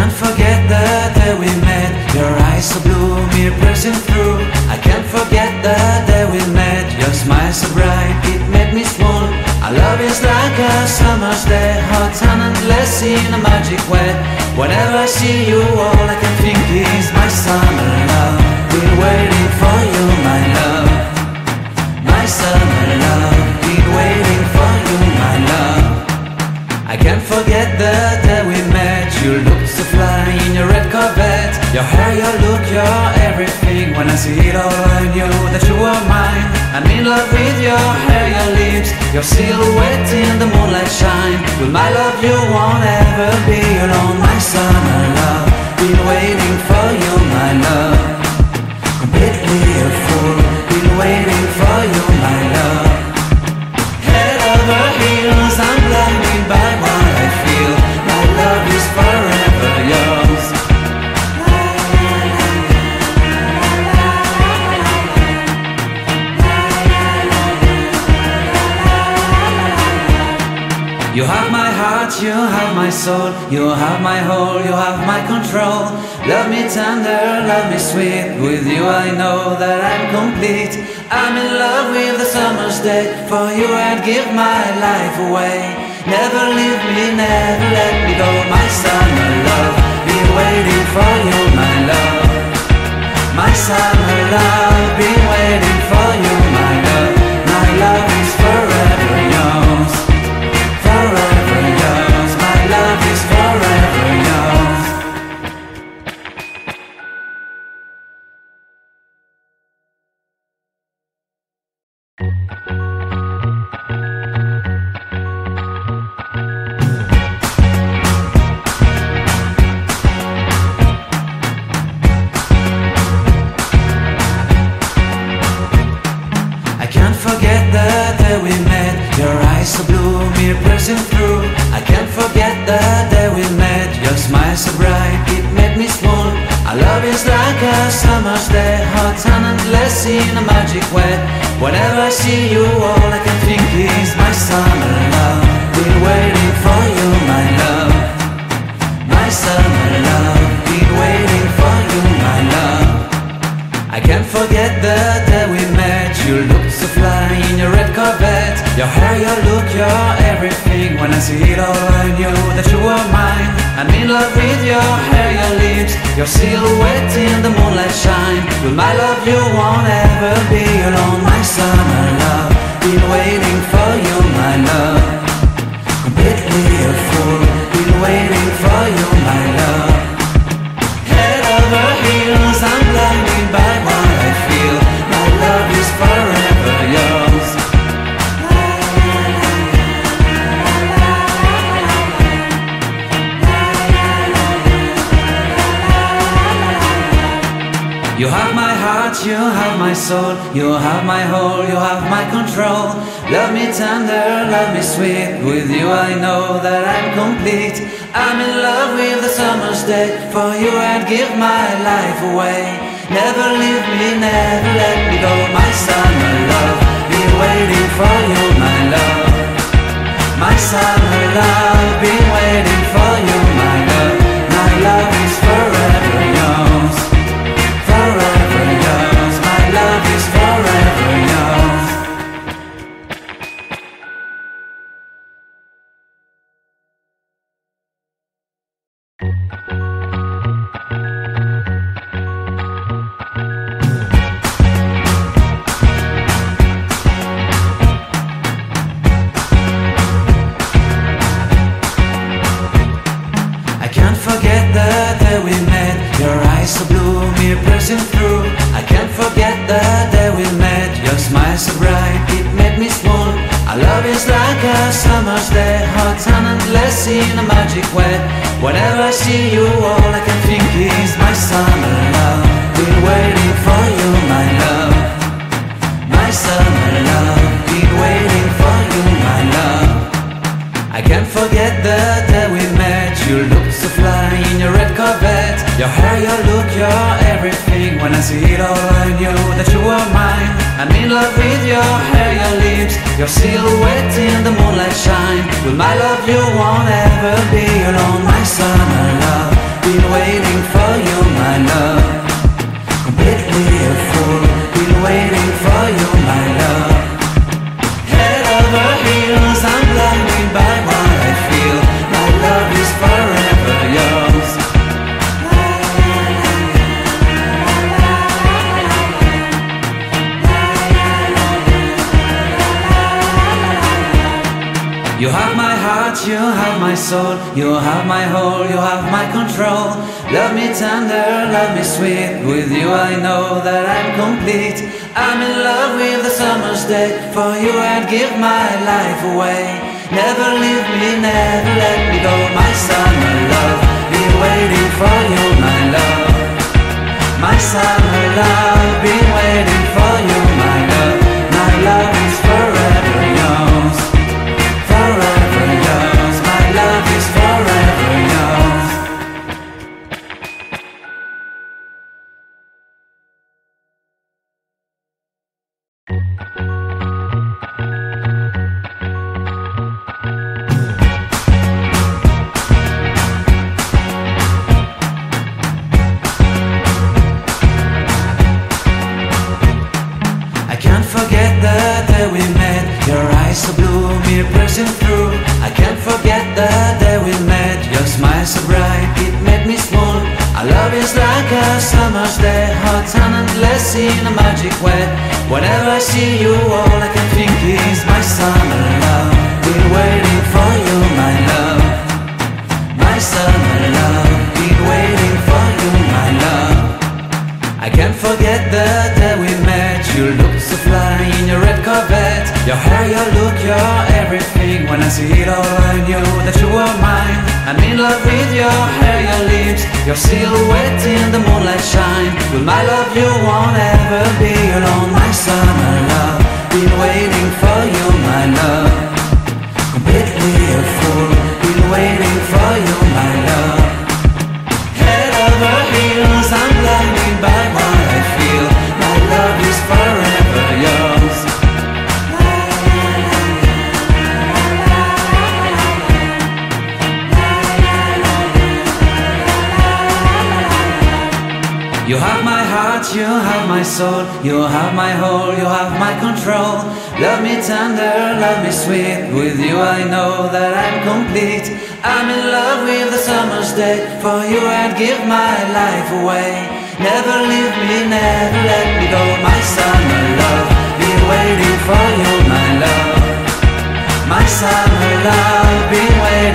can't forget the day we met. Your eyes so blue, me pressing through. I can't forget the day we met. Your smile so bright, it made me swoon. Our love is like a summer's day, hot and endless in a magic way. Whenever I see you, all I can think is my summer love. Been waiting for you, my love. My summer love. Been waiting for you, my love. I can't forget the day we met. You looked so fly in your red Corvette. Your hair, your look, your everything. When I see it all, I knew that you were mine. I'm in love with your hair, your lips, your silhouette in the moonlight shine. With my love you won't ever be alone. My summer love, been waiting for you, my love. Completely a fool, been waiting for you, my love. Head over heels, I'm blinded by what I feel. My love is forever yours. You have my heart, you have my soul. You have my whole, you have my control. Love me tender, love me sweet. With you I know that I'm complete. I'm in love with the summer's day. For you I'd give my life away. Never leave me, never let me go. My summer love, been waiting for you, my love. My summer love, been waiting for you, my love. My love is forever yours. Forever yours, my love is forever yours. I can't forget the day we met. Your eyes so blue, me pressing through. I can't forget the day we met. Your smile so bright, it made me swoon. Our love is like a summer's day, hot and endless in a magic way. Whenever I see you, all I can think is my summer love. Been waiting for you, my love. My summer love, been waiting for you, my love. I can't forget the day we met. You looked so fly in your red Corvette. Your hair, your look, your everything. When I see it all, I knew that you were mine. I'm in love with your hair, your lips, your silhouette in the moonlight shine. With my love you won't ever be alone. My summer love, been waiting for you, my love. Completely a fool, been waiting for you, my love. Head over heels, I'm blinded by what I feel. My love is forever yours. You have my heart, you have my soul. You have my whole, you have my control. Love me tender, love me sweet. With you I know that I'm complete. I'm in love with the summer's day. For you I'd give my life away. Never leave me, never let me go. My summer love, been waiting for you, my love. My summer love, been waiting for you, my love. My love is forever yours. Forever yours, my love is forever yours. I can't forget the day we met. Your eyes so blue, me pressing through. I can't forget the day we met. Your smile so bright, it made me swoon. Our love is like a summer's day, hot and endless in a magic way. Whenever I see you, all I can think is my summer love. Been waiting for you, my love. My summer love, been waiting for you, my love. I can't forget the day we met. You looked so fly in your red Corvette. Your hair, your look, your everything. When I see it all, I knew that you were mine. I'm in love with your hair, your lips, your silhouette in the moonlight shine. With my love you won't ever be alone. My summer love, been heart, you have my soul, you have my whole, you have my control. Love me tender, love me sweet, with you I know that I'm complete. I'm in love with the summer's day, for you I'd give my life away. Never leave me, never let me go, my summer love, been waiting for you, my love. My summer love, been waiting for you, my love. My love is forever yours, forever yours. My love is forever yours. I can't forget the day we met. Your eyes so blue, me piercing through. I can't forget the day we met. Your smile so bright, it made me swoon. Our love is like a summer's day, hot and endless in a magic way. Whenever I see you, all I can think is my summer love. Been waiting for you, my love. My summer love, been waiting for you, my love. I can't forget the day we met. You looked so fly in your red Corvette. Your hair, your look, your everything. When I see it all, I knew that you were mine. I'm in love with your hair, your lips, your silhouette in the moonlight shine. With my love you won't ever be alone. My summer love, been waiting for you, my love. Completely a fool, been waiting for you, my love. Head over heels, I'm blinded by what I feel. My love is forever yours. You have my heart, you have my soul, you have my whole, you have my control. Love me tender, love me sweet, with you I know that I'm complete. I'm in love with the summer's day, for you I'd give my life away. Never leave me, never let me go, my summer love. Been waiting for you, my love. My summer love, been waiting.